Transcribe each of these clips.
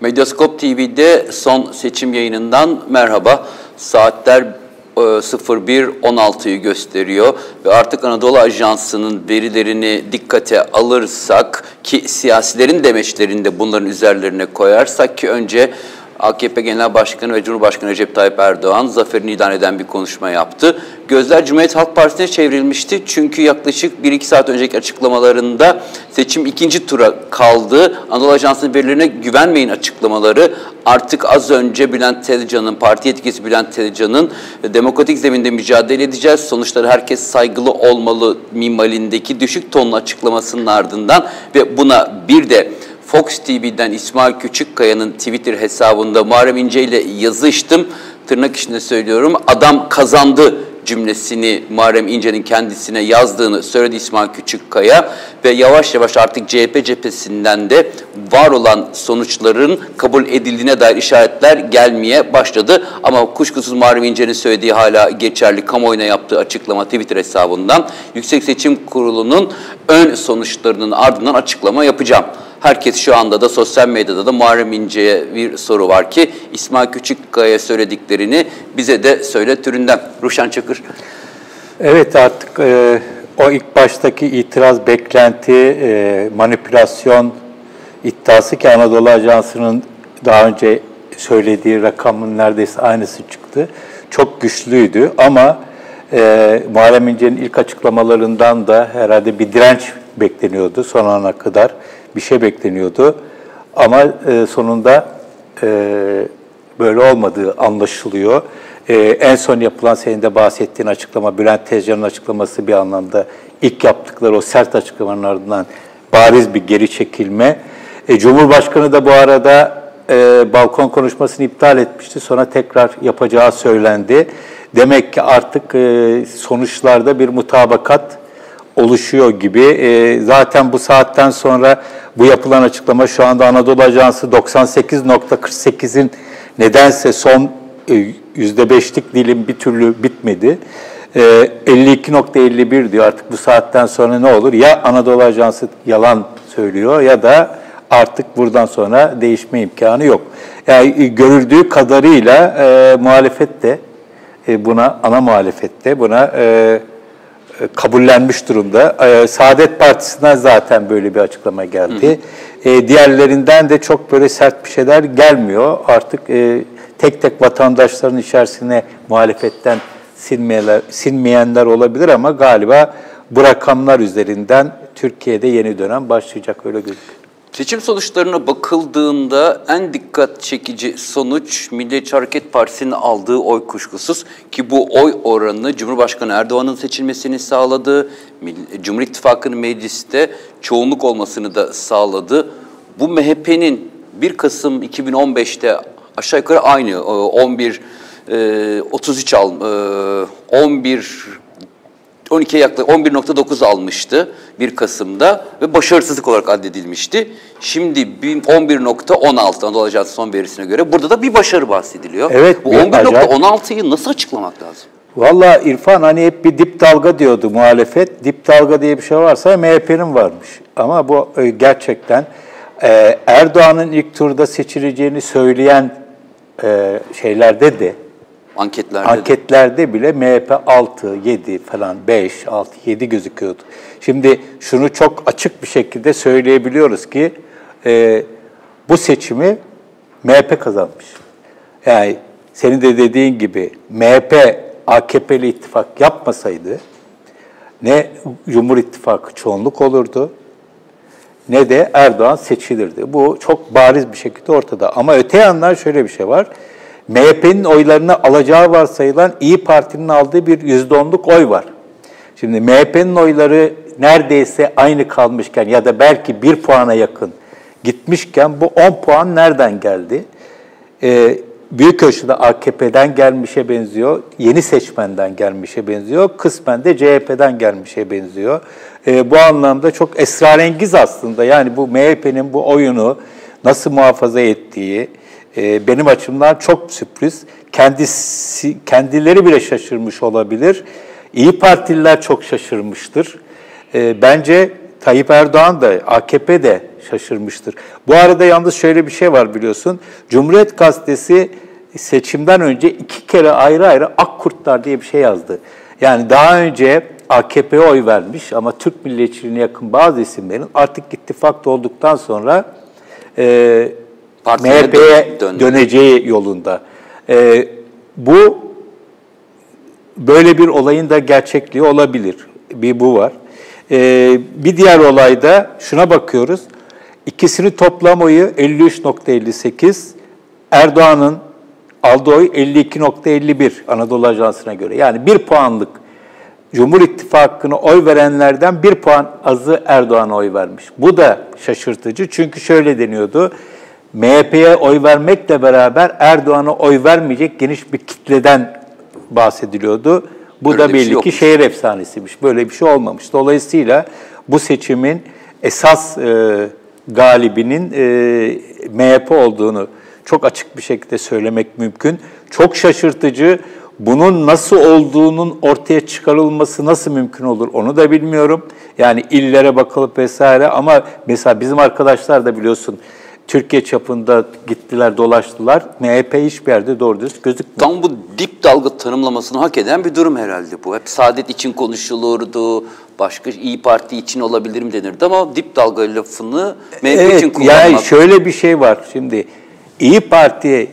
Medyaskop TV'de son seçim yayınından merhaba. Saatler 01.16'yı gösteriyor ve artık Anadolu Ajansı'nın verilerini dikkate alırsak ki siyasilerin demeçlerini de bunların üzerlerine koyarsak ki önce AKP Genel Başkanı ve Cumhurbaşkanı Recep Tayyip Erdoğan zaferini ilan eden bir konuşma yaptı. Gözler Cumhuriyet Halk Partisi'ne çevrilmişti. Çünkü yaklaşık 1-2 saat önceki açıklamalarında seçim ikinci tura kaldı. Anadolu Ajansı'nın verilerine güvenmeyin açıklamaları artık az önce Bülent Tezcan'ın, parti yetkisi Bülent Tezcan'ın demokratik zeminde mücadele edeceğiz, sonuçları herkes saygılı olmalı minvalindeki düşük tonlu açıklamasının ardından ve buna bir de Fox TV'den İsmail Küçükkaya'nın Twitter hesabında Muharrem İnce ile yazıştım. Tırnak içinde söylüyorum. Adam kazandı cümlesini Muharrem İnce'nin kendisine yazdığını söyledi İsmail Küçükkaya ve yavaş yavaş artık CHP cephesinden de var olan sonuçların kabul edildiğine dair işaretler gelmeye başladı. Ama kuşkusuz Muharrem İnce'nin söylediği hala geçerli, kamuoyuna yaptığı açıklama Twitter hesabından Yüksek Seçim Kurulu'nun ön sonuçlarının ardından açıklama yapacağım. Herkes şu anda da sosyal medyada da Muharrem İnce'ye bir soru var ki İsmail Küçükkaya söylediklerini bize de söyle türünden. Ruşen Çakır. Evet, artık o ilk baştaki itiraz, beklenti, manipülasyon iddiası ki Anadolu Ajansı'nın daha önce söylediği rakamın neredeyse aynısı çıktı. Çok güçlüydü ama Muharrem İnce'nin ilk açıklamalarından da herhalde bir direnç bekleniyordu son ana kadar. Bir şey bekleniyordu ama sonunda böyle olmadığı anlaşılıyor. En son yapılan senin de bahsettiğin açıklama, Bülent Tezcan'ın açıklaması bir anlamda ilk yaptıkları o sert açıklamaların ardından bariz bir geri çekilme. Cumhurbaşkanı da bu arada balkon konuşmasını iptal etmişti. Sonra tekrar yapacağı söylendi. Demek ki artık sonuçlarda bir mutabakat oluşuyor gibi. Zaten bu saatten sonra bu yapılan açıklama şu anda Anadolu Ajansı 98.48'in nedense son %5'lik dilim bir türlü bitmedi. 52.51 diyor. Artık bu saatten sonra ne olur? Ya Anadolu Ajansı yalan söylüyor ya da artık buradan sonra değişme imkanı yok. Yani görüldüğü kadarıyla muhalefet de buna, ana muhalefet de buna kabullenmiş durumda. Saadet Partisi'nden zaten böyle bir açıklama geldi. Diğerlerinden de çok böyle sert bir şeyler gelmiyor. Artık tek tek vatandaşların içerisine muhalefetten sinmeyenler olabilir ama galiba bu rakamlar üzerinden Türkiye'de yeni dönem başlayacak, öyle gözüküyor. Seçim sonuçlarına bakıldığında en dikkat çekici sonuç Milliyetçi Hareket Partisi'nin aldığı oy kuşkusuz ki bu oy oranı Cumhurbaşkanı Erdoğan'ın seçilmesini sağladı. Cumhur İttifakı'nın mecliste çoğunluk olmasını da sağladı. Bu MHP'nin 1 Kasım 2015'te aşağı yukarı aynı 12'ye yaklaşık 11.9 almıştı 1 Kasım'da ve başarısızlık olarak addedilmişti. Şimdi 11.16 Anadolu Ajansı son verisine göre burada da bir başarı bahsediliyor. Evet, bu 11.16'yı nasıl açıklamak lazım? Vallahi İrfan, hani hep bir dip dalga diyordu muhalefet. Dip dalga diye bir şey varsa MHP'nin varmış. Ama bu gerçekten Erdoğan'ın ilk turda seçileceğini söyleyen şeylerde de anketlerde bile MHP 6, 7 falan 5, 6, 7 gözüküyordu. Şimdi şunu çok açık bir şekilde söyleyebiliyoruz ki bu seçimi MHP kazanmış. Yani senin de dediğin gibi MHP AKP'li ittifak yapmasaydı ne Cumhur İttifakı çoğunluk olurdu ne de Erdoğan seçilirdi. Bu çok bariz bir şekilde ortada. Ama öte yandan şöyle bir şey var. MHP'nin oylarını alacağı varsayılan İYİ Parti'nin aldığı bir %10'luk oy var. Şimdi MHP'nin oyları neredeyse aynı kalmışken ya da belki 1 puana yakın gitmişken bu 10 puan nereden geldi? Büyük ölçüde AKP'den gelmişe benziyor, yeni seçmenden gelmişe benziyor, kısmen de CHP'den gelmişe benziyor. Bu anlamda çok esrarengiz aslında. Yani bu MHP'nin bu oyunu nasıl muhafaza ettiği, benim açımdan çok sürpriz. Kendileri bile şaşırmış olabilir. İYİ Partililer çok şaşırmıştır. Bence Tayyip Erdoğan da, AKP de şaşırmıştır. Bu arada yalnız şöyle bir şey var biliyorsun. Cumhuriyet Gazetesi seçimden önce 2 kere ayrı ayrı Akkurtlar diye bir şey yazdı. Yani daha önce AKP'ye oy vermiş ama Türk milliyetçiliğine yakın bazı isimlerin artık ittifakta olduktan sonra MHP'ye döneceği yolunda. Bu böyle bir olayın da gerçekliği olabilir. Bir bu var. Bir diğer olayda şuna bakıyoruz. İkisinin toplam oyu 53.58. Erdoğan'ın aldığı oy 52.51 Anadolu Ajansı'na göre. Yani 1 puanlık Cumhur İttifakı'na oy verenlerden 1 puan azı Erdoğan'a oy vermiş. Bu da şaşırtıcı çünkü şöyle deniyordu. MHP'ye oy vermekle beraber Erdoğan'a oy vermeyecek geniş bir kitleden bahsediliyordu. Bu böyle da belli ki şehir efsanesiymiş. Böyle bir şey olmamış. Dolayısıyla bu seçimin esas galibinin MHP olduğunu çok açık bir şekilde söylemek mümkün. Çok şaşırtıcı. Bunun nasıl olduğunun ortaya çıkarılması nasıl mümkün olur onu da bilmiyorum. Yani illere bakılıp vesaire ama mesela bizim arkadaşlar da biliyorsun Türkiye çapında gittiler, dolaştılar. MHP hiçbir yerde doğru dürüst gözükmüyor. Tam bu dip dalga tanımlamasını hak eden bir durum herhalde bu. Hep Saadet için konuşulurdu, başka İYİ Parti için olabilir mi denirdi ama dip dalga lafını MHP için kullanmak. Yani şöyle bir şey var şimdi. İYİ Parti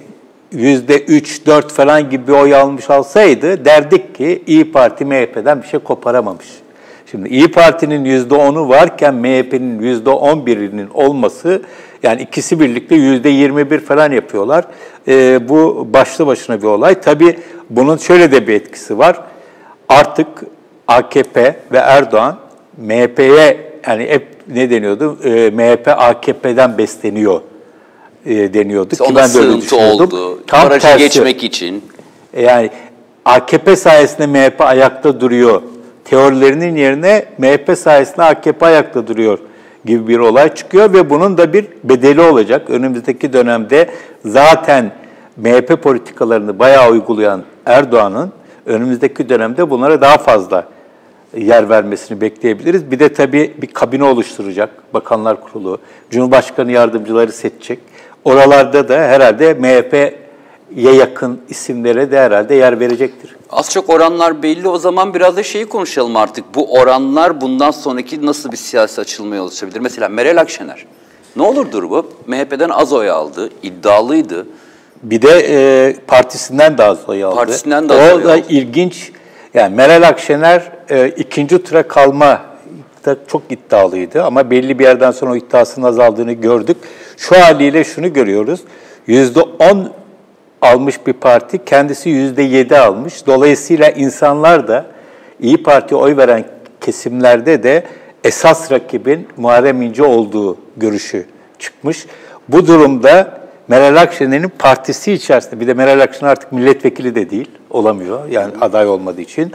%3-4 falan gibi bir oy almış alsaydı derdik ki İYİ Parti MHP'den bir şey koparamamış. Şimdi İYİ Parti'nin %10'u varken MHP'nin %11'inin olması yani ikisi birlikte %21 falan yapıyorlar. Bu başlı başına bir olay. Tabii bunun şöyle de bir etkisi var. Artık AKP ve Erdoğan MHP'ye yani hep ne deniyordu? MHP AKP'den besleniyor deniyordu ki ben de öyle düşünüyordum. Oldu. Tam barajı geçmek için. Yani AKP sayesinde MHP ayakta duruyor. Teorilerinin yerine MHP sayesinde AKP ayakta duruyor gibi bir olay çıkıyor ve bunun da bir bedeli olacak. Önümüzdeki dönemde zaten MHP politikalarını bayağı uygulayan Erdoğan'ın önümüzdeki dönemde bunlara daha fazla yer vermesini bekleyebiliriz. Bir de tabii bir kabine oluşturacak, Bakanlar Kurulu, Cumhurbaşkanı yardımcıları seçecek. Oralarda da herhalde MHP'ye yakın isimlere de herhalde yer verecektir. Az çok oranlar belli. O zaman biraz da şeyi konuşalım artık. Bu oranlar bundan sonraki nasıl bir siyasi açılmaya oluşabilir? Mesela Meral Akşener. Ne olurdur bu? MHP'den az oy aldı, iddialıydı. Bir de partisinden de az oy aldı. Partisinden de az oy aldı. O da ilginç. Yani Meral Akşener ikinci tura kalma da çok iddialıydı ama belli bir yerden sonra o iddiasının azaldığını gördük. Şu haliyle şunu görüyoruz. %10 almış bir parti, kendisi %7 almış. Dolayısıyla insanlar da İYİ Parti'ye oy veren kesimlerde de esas rakibin Muharrem İnce olduğu görüşü çıkmış. Bu durumda Meral Akşener'in partisi içerisinde, bir de Meral Akşener artık milletvekili de değil, olamıyor yani aday olmadığı için.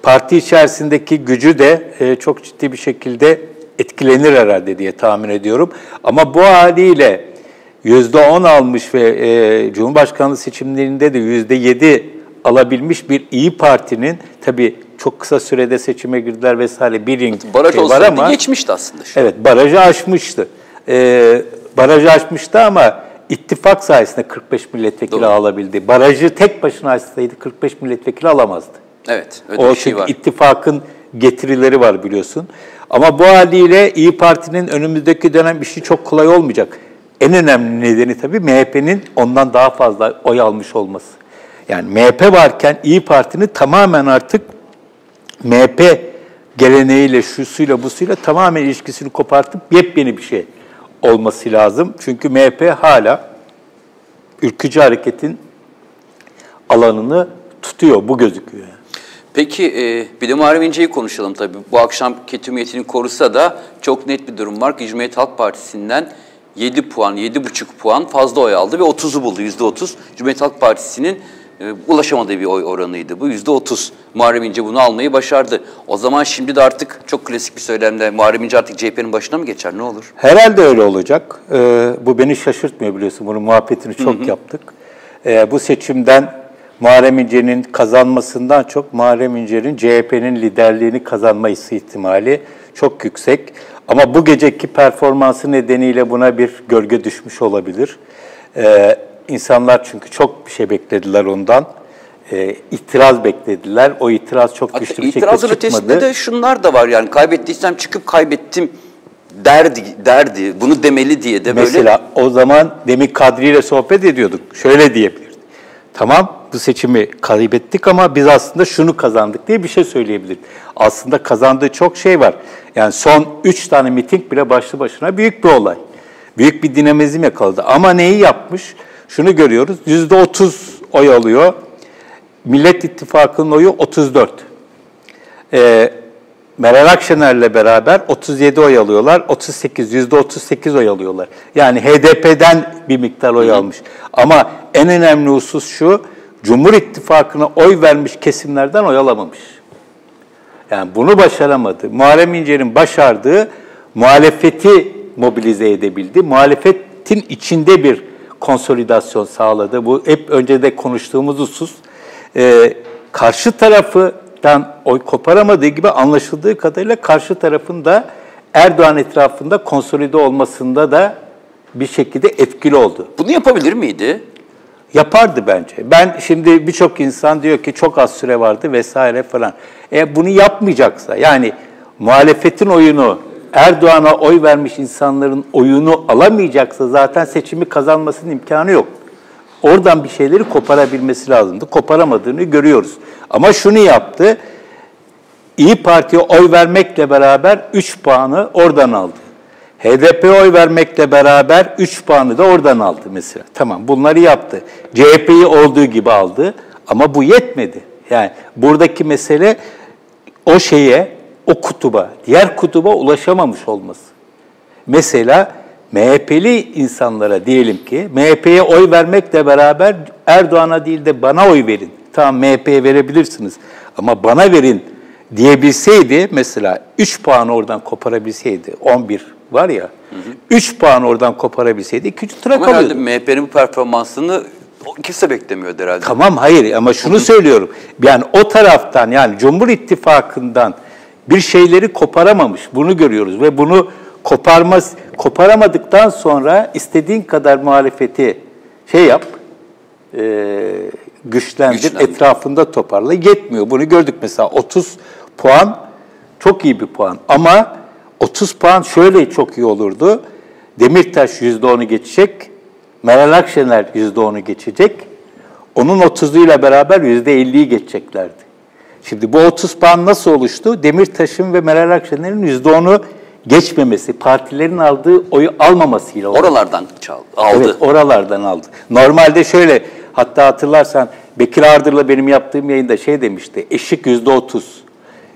Parti içerisindeki gücü de çok ciddi bir şekilde etkilenir herhalde diye tahmin ediyorum. Ama bu haliyle %10 almış ve Cumhurbaşkanlığı seçimlerinde de %7 alabilmiş bir İYİ Parti'nin tabii çok kısa sürede seçime girdiler vesaire bir baraj var ama geçmişti aslında. Evet, barajı aşmıştı. Barajı aşmıştı ama ittifak sayesinde 45 milletvekili alabildi. Barajı tek başına açsaydı 45 milletvekili alamazdı. Evet, öyle bir şey var. İttifakın getirileri var biliyorsun. Ama bu haliyle İYİ Parti'nin önümüzdeki dönem işi çok kolay olmayacak. En önemli nedeni tabii MHP'nin ondan daha fazla oy almış olması. Yani MHP varken İYİ Parti'nin tamamen artık MHP geleneğiyle, şusuyla, busuyla tamamen ilişkisini kopartıp yepyeni bir şey olması lazım. Çünkü MHP hala ülkücü hareketin alanını tutuyor, bu gözüküyor. Peki bir de Muharrem İnce'yi konuşalım tabii. Bu akşam ketumiyetini korusa da çok net bir durum var ki Cumhuriyet Halk Partisi'nden 7 puan, 7,5 puan fazla oy aldı ve 30'u buldu, %30. Cumhuriyet Halk Partisi'nin ulaşamadığı bir oy oranıydı bu, %30. Muharrem İnce bunu almayı başardı. O zaman şimdi de artık çok klasik bir söylemle Muharrem İnce artık CHP'nin başına mı geçer, ne olur? Herhalde öyle olacak. Bu beni şaşırtmıyor biliyorsun, bunun muhabbetini çok yaptık. Bu seçimden Muharrem İnce'nin kazanmasından çok Muharrem İnce'nin CHP'nin liderliğini kazanma ihtimali. çok yüksek. Ama bu geceki performansı nedeniyle buna bir gölge düşmüş olabilir. İnsanlar çünkü çok bir şey beklediler ondan. İtiraz beklediler. O itiraz çok güçlü bir şekilde çıkmadı. İtirazın ötesinde de şunlar da var yani kaybettiysem çıkıp kaybettim derdi. Bunu demeli diye de böyle. Mesela o zaman demin Kadri ile sohbet ediyorduk. Şöyle diyebilirdi. Tamam bu seçimi kaybettik ama biz aslında şunu kazandık diye bir şey söyleyebilir. Aslında kazandığı çok şey var. Yani son 3 tane miting bile başlı başına büyük bir olay. Büyük bir dinamizm yakaladı. Ama neyi yapmış? Şunu görüyoruz. %30 oy alıyor. Millet İttifakı'nın oyu 34. Meral Akşener'le beraber 37 oy alıyorlar. %38 oy alıyorlar. Yani HDP'den bir miktar oy almış. Ama en önemli husus şu, Cumhur İttifakı'na oy vermiş kesimlerden oy alamamış. Yani bunu başaramadı. Muharrem İnce'nin başardığı muhalefeti mobilize edebildi. Muhalefetin içinde bir konsolidasyon sağladı. Bu hep önce de konuştuğumuz husus. Karşı taraftan oy koparamadığı gibi anlaşıldığı kadarıyla karşı tarafın da Erdoğan etrafında konsolide olmasında da bir şekilde etkili oldu. Bunu yapabilir miydi? Yapardı bence. Ben şimdi birçok insan diyor ki çok az süre vardı vesaire falan. Bunu yapmayacaksa yani muhalefetin oyunu Erdoğan'a oy vermiş insanların oyunu alamayacaksa zaten seçimi kazanmasının imkanı yok. Oradan bir şeyleri koparabilmesi lazımdı. Koparamadığını görüyoruz. Ama şunu yaptı. İYİ Parti'ye oy vermekle beraber 3 puanı oradan aldı. HDP'ye oy vermekle beraber 3 puanı da oradan aldı mesela. Tamam bunları yaptı. CHP'yi olduğu gibi aldı ama bu yetmedi. Yani buradaki mesele o şeye, o kutuba, diğer kutuba ulaşamamış olması. Mesela MHP'li insanlara diyelim ki MHP'ye oy vermekle beraber Erdoğan'a değil de bana oy verin. Tamam MHP'ye verebilirsiniz ama bana verin diyebilseydi mesela 3 puan oradan koparabilseydi 11 var ya 3 puan oradan koparabilseydi 2. tura kalıyordu. Ama herhalde MHP'nin bu performansını kimse beklemiyor herhalde. Tamam hayır ama şunu söylüyorum. Yani o taraftan yani Cumhur İttifakı'ndan bir şeyleri koparamamış. Bunu görüyoruz ve bunu koparamadıktan sonra istediğin kadar muhalefeti yap, güçlendir, etrafında toparla. Yetmiyor. Bunu gördük mesela 30 puan çok iyi bir puan ama 30 puan şöyle çok iyi olurdu. Demirtaş %10'u geçecek, Meral Akşener %10'u geçecek. Onun 30'uyla beraber %50'yi geçeceklerdi. Şimdi bu 30 puan nasıl oluştu? Demirtaş'ın ve Meral Akşener'in %10'u geçmemesi, partilerin aldığı oyu almamasıyla oldu. Oralardan aldı. Evet, oralardan aldı. Normalde şöyle, hatta hatırlarsan Bekir Ardır'la benim yaptığım yayında demişti, eşik %30.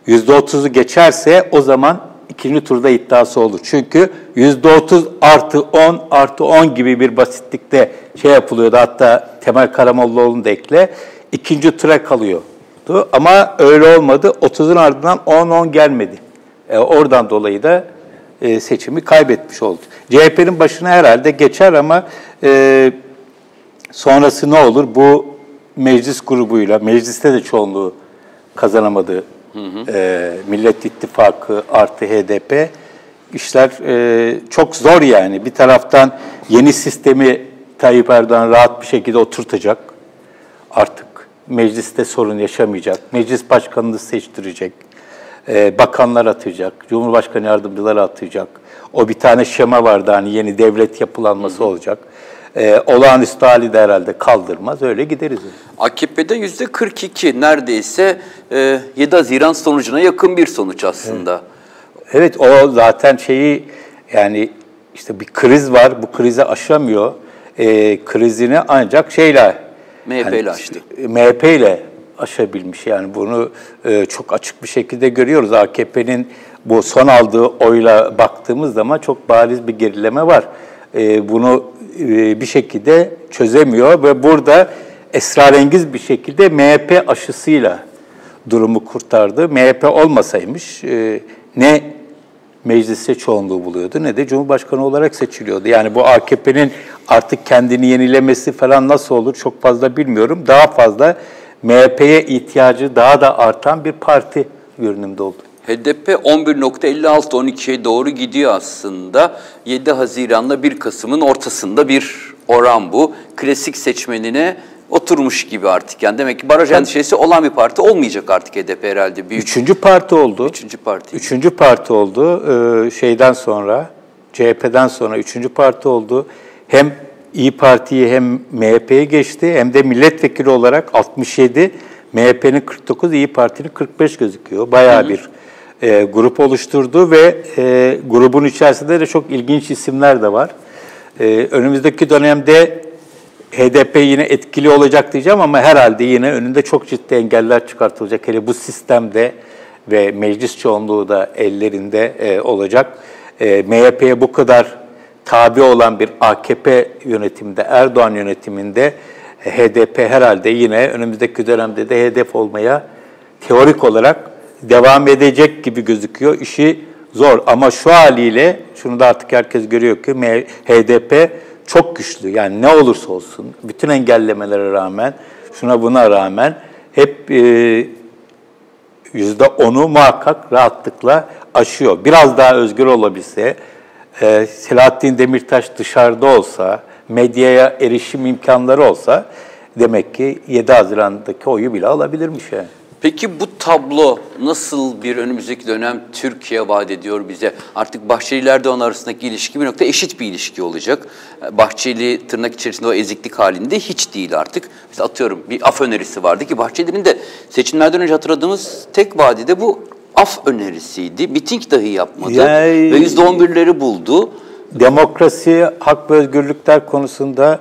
%30'u geçerse o zaman ikinci turda iddiası olur. Çünkü %30 artı 10 artı 10 gibi bir basitlikte yapılıyordu. Hatta Temel Karamollaoğlu'nu da ekle. İkinci tura kalıyordu. Ama öyle olmadı. 30'un ardından 10 gelmedi. Oradan dolayı da seçimi kaybetmiş oldu. CHP'nin başına herhalde geçer ama sonrası ne olur? Bu meclis grubuyla, mecliste de çoğunluğu kazanamadı. Millet İttifakı artı HDP işler çok zor yani. Bir taraftan yeni sistemi Tayyip Erdoğan rahat bir şekilde oturtacak. Artık mecliste sorun yaşamayacak. Meclis başkanını seçtirecek. Bakanlar atacak. Cumhurbaşkanı yardımcıları atacak. O bir tane şema vardı hani yeni devlet yapılanması olacak. Olağanüstü hali de herhalde kaldırmaz. Öyle gideriz. AKP'de %42 neredeyse 7 Haziran sonucuna yakın bir sonuç aslında. Evet o zaten yani işte bir kriz var. Bu krizi aşamıyor. Krizini ancak MHP ile aştı. MHP ile aşabilmiş. Yani bunu çok açık bir şekilde görüyoruz. AKP'nin bu son aldığı oyla baktığımız zaman çok bariz bir gerileme var. Bunu bir şekilde çözemiyor ve burada esrarengiz bir şekilde MHP aşısıyla durumu kurtardı. MHP olmasaymış ne mecliste çoğunluğu buluyordu ne de Cumhurbaşkanı olarak seçiliyordu. Yani bu AKP'nin artık kendini yenilemesi falan nasıl olur çok fazla bilmiyorum. Daha fazla MHP'ye ihtiyacı daha da artan bir parti görünümde oldu. HDP 11.56-12'ye doğru gidiyor aslında. 7 Haziran'la 1 Kasım'ın ortasında bir oran bu. Klasik seçmenine oturmuş gibi artık. Yani demek ki baraj endişesi olan bir parti olmayacak artık HDP herhalde. Büyük. Üçüncü parti oldu. Üçüncü parti oldu. Şeyden sonra, CHP'den sonra üçüncü parti oldu. Hem İyi Parti'yi hem MHP'ye geçti hem de milletvekili olarak 67, MHP'nin 49, İyi Parti'nin 45 gözüküyor. Bayağı bir grup oluşturdu ve grubun içerisinde de çok ilginç isimler de var. Önümüzdeki dönemde HDP yine etkili olacak diyeceğim ama herhalde yine önünde çok ciddi engeller çıkartılacak. Hele bu sistemde ve meclis çoğunluğu da ellerinde olacak. MHP'ye bu kadar tabi olan bir AKP yönetiminde, Erdoğan yönetiminde HDP herhalde yine önümüzdeki dönemde de hedef olmaya teorik olarak devam edecek gibi gözüküyor. İşi zor ama şu haliyle şunu da artık herkes görüyor ki HDP çok güçlü. Yani ne olursa olsun, bütün engellemelere rağmen, şuna buna rağmen hep %10'u muhakkak rahatlıkla aşıyor. Biraz daha özgür olabilse, Selahattin Demirtaş dışarıda olsa, medyaya erişim imkanları olsa demek ki 7 Haziran'daki oyu bile alabilirmiş yani. Peki bu tablo nasıl bir önümüzdeki dönem Türkiye vaat ediyor bize? Artık Bahçeli ile Erdoğan arasındaki ilişki bir nokta eşit bir ilişki olacak. Bahçeli tırnak içerisinde o eziklik halinde hiç değil artık. Mesela atıyorum bir af önerisi vardı ki Bahçeli'nin de seçimlerden önce hatırladığımız tek vaadi de bu af önerisiydi. Miting dahi yapmadı ve %11'leri buldu. Demokrasi, hak ve özgürlükler konusunda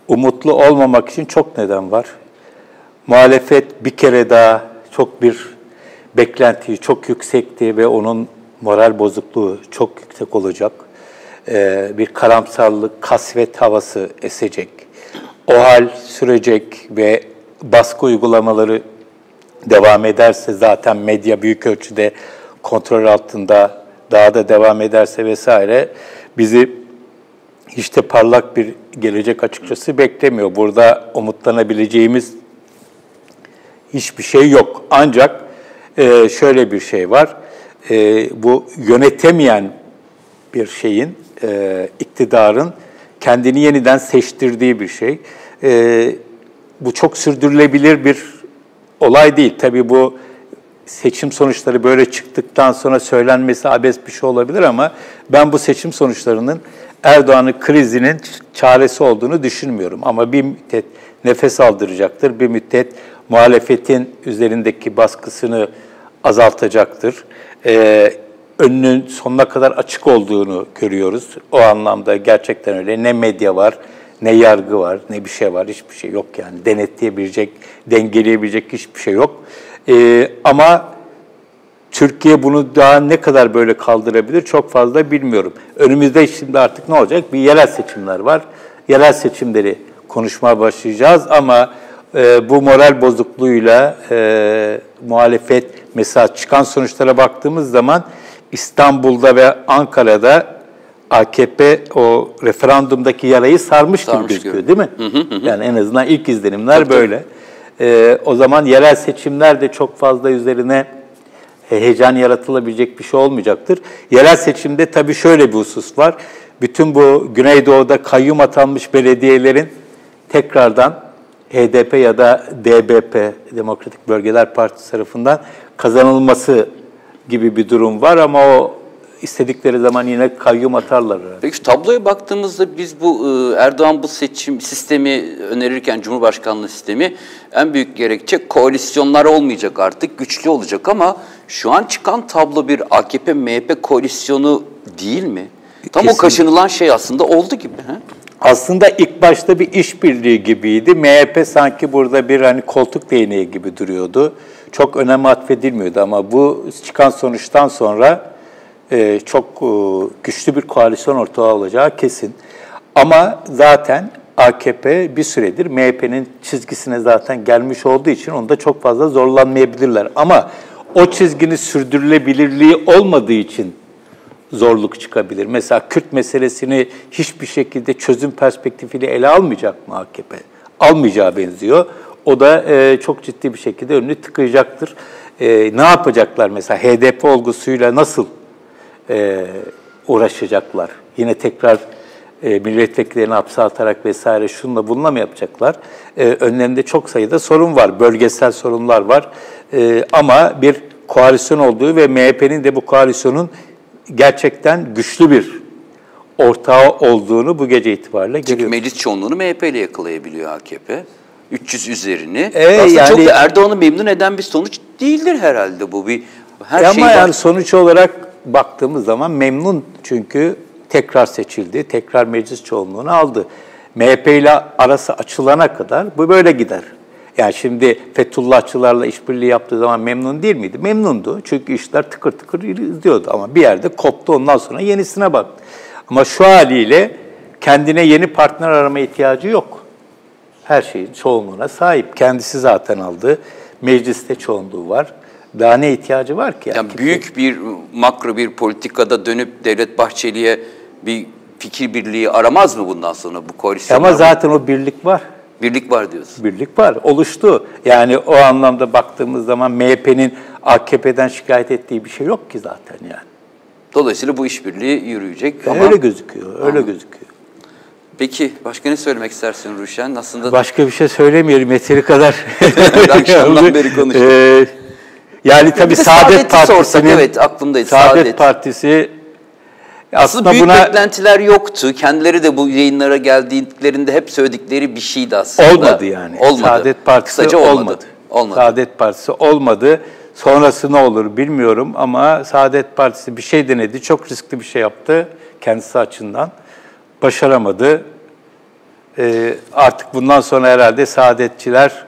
umutlu olmamak için çok neden var. Muhalefet bir kere daha çok bir beklenti çok yüksekti ve onun moral bozukluğu çok yüksek olacak. Bir karamsarlık, kasvet havası esecek. O hal sürecek ve baskı uygulamaları devam ederse zaten medya büyük ölçüde kontrol altında daha da devam ederse vesaire bizi hiç de parlak bir gelecek açıkçası beklemiyor. Burada umutlanabileceğimiz hiçbir şey yok. Ancak şöyle bir şey var. Bu yönetemeyen bir şeyin, iktidarın kendini yeniden seçtirdiği bir şey. Bu çok sürdürülebilir bir olay değil. Tabii bu seçim sonuçları böyle çıktıktan sonra söylenmesi abes bir şey olabilir ama ben bu seçim sonuçlarının Erdoğan'ın krizinin çaresi olduğunu düşünmüyorum. Ama bir müddet nefes aldıracaktır, bir müddet muhalefetin üzerindeki baskısını azaltacaktır. Önünün sonuna kadar açık olduğunu görüyoruz. O anlamda gerçekten öyle. Ne medya var, ne yargı var, ne bir şey var, hiçbir şey yok yani. Denetleyebilecek, dengeleyebilecek hiçbir şey yok. Ama Türkiye bunu daha ne kadar böyle kaldırabilir çok fazla bilmiyorum. Önümüzde şimdi artık ne olacak? Bir yerel seçimler var. Yerel seçimleri konuşmaya başlayacağız ama bu moral bozukluğuyla muhalefet mesela çıkan sonuçlara baktığımız zaman İstanbul'da ve Ankara'da AKP o referandumdaki yarayı sarmış gibi gözüküyor değil mi? Yani en azından ilk izlenimler böyle. O zaman yerel seçimler de çok fazla üzerine heyecan yaratılabilecek bir şey olmayacaktır. Yerel seçimde tabii şöyle bir husus var. Bütün bu Güneydoğu'da kayyum atanmış belediyelerin tekrardan HDP ya da DBP, Demokratik Bölgeler Partisi tarafından kazanılması gibi bir durum var ama o istedikleri zaman yine kayyum atarlar. Peki şu tabloya baktığımızda biz bu Erdoğan bu seçim sistemi önerirken Cumhurbaşkanlığı sistemi en büyük gerekçe koalisyonlar olmayacak artık, güçlü olacak ama şu an çıkan tablo bir AKP-MHP koalisyonu değil mi? Tam kesin. O kaşınılan şey aslında oldu gibi. He? Aslında ilk başta bir işbirliği gibiydi. MHP sanki burada bir hani koltuk değneği gibi duruyordu. Çok öneme atfedilmiyordu ama bu çıkan sonuçtan sonra çok güçlü bir koalisyon ortağı olacağı kesin. Ama zaten AKP bir süredir MHP'nin çizgisine zaten gelmiş olduğu için onda çok fazla zorlanmayabilirler. Ama o çizginin sürdürülebilirliği olmadığı için zorluk çıkabilir. Mesela Kürt meselesini hiçbir şekilde çözüm perspektifiyle ele almayacak mı AKP? Almayacağı benziyor. O da çok ciddi bir şekilde önünü tıkayacaktır. Ne yapacaklar mesela? HDP olgusuyla nasıl uğraşacaklar? Yine tekrar milletvekillerini hapse atarak vesaire şununla bununla mı yapacaklar? Önlerinde çok sayıda sorun var, bölgesel sorunlar var. Ama bir koalisyon olduğu ve MHP'nin de bu koalisyonun gerçekten güçlü bir ortağı olduğunu bu gece itibariyle görüyoruz. Çünkü meclis çoğunluğunu MHP ile yakalayabiliyor AKP. 300 üzerini. Aslında yani, çok da Erdoğan'ı memnun eden bir sonuç değildir herhalde bu. Her şey ama var. yani sonuç olarak baktığımız zaman memnun, çünkü tekrar seçildi, tekrar meclis çoğunluğunu aldı. MHP ile arası açılana kadar bu böyle gider. Yani şimdi Fethullahçılarla işbirliği yaptığı zaman memnun değil miydi? Memnundu. Çünkü işler tıkır tıkır gidiyordu ama bir yerde koptu, ondan sonra yenisine baktı. Ama şu haliyle kendine yeni partner arama ihtiyacı yok. Her şeyin çoğunluğuna sahip. Kendisi zaten aldı. Mecliste çoğunluğu var. Daha ne ihtiyacı var ki? Yani büyük bir makro bir politikada dönüp Devlet Bahçeli'ye bir fikir birliği aramaz mı bundan sonra bu koalisyonlar? Ama zaten o birlik var. Birlik var diyorsun. Birlik var, oluştu. Yani o anlamda baktığımız zaman MHP'nin AKP'den şikayet ettiği bir şey yok ki zaten yani. Dolayısıyla bu işbirliği yürüyecek ama... Öyle gözüküyor, öyle gözüküyor. Peki, başka ne söylemek istersin Ruşen? Aslında... Başka bir şey söylemiyorum, yeteri kadar. Akşamdan beri konuştuk. Yani tabii Saadet Partisi'nin... Evet, aklımdaydı. Saadet Partisi... Aslında büyük beklentiler yoktu. Kendileri de bu yayınlara geldiklerinde hep söyledikleri bir şeydi aslında. Olmadı yani. Olmadı. Saadet Partisi kısaca olmadı. Olmadı. Saadet Partisi olmadı. Sonrası ne olur bilmiyorum ama Saadet Partisi bir şey denedi. Çok riskli bir şey yaptı kendisi açısından. Başaramadı. Artık bundan sonra herhalde Saadetçiler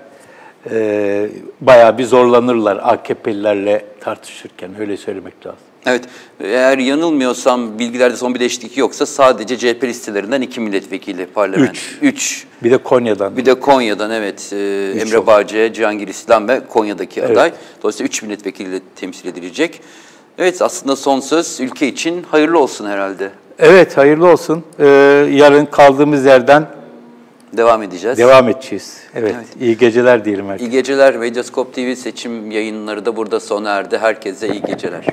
bayağı bir zorlanırlar AKP'lilerle tartışırken. Öyle söylemek lazım. Evet, eğer yanılmıyorsam bilgilerde son bir değişiklik yoksa sadece CHP listelerinden 2 milletvekili parlament. 3. Bir de Konya'dan. Bir de Konya'dan evet. Emre Bağcay, Cihangir İslam ve Konya'daki aday. Dolayısıyla 3 milletvekili temsil edilecek. Evet, aslında son söz ülke için hayırlı olsun herhalde. Evet, hayırlı olsun. Yarın kaldığımız yerden devam edeceğiz. Devam edeceğiz. Evet. İyi geceler diyelim herkese. İyi geceler. Medyaskop TV seçim yayınları da burada sona erdi. Herkese iyi geceler.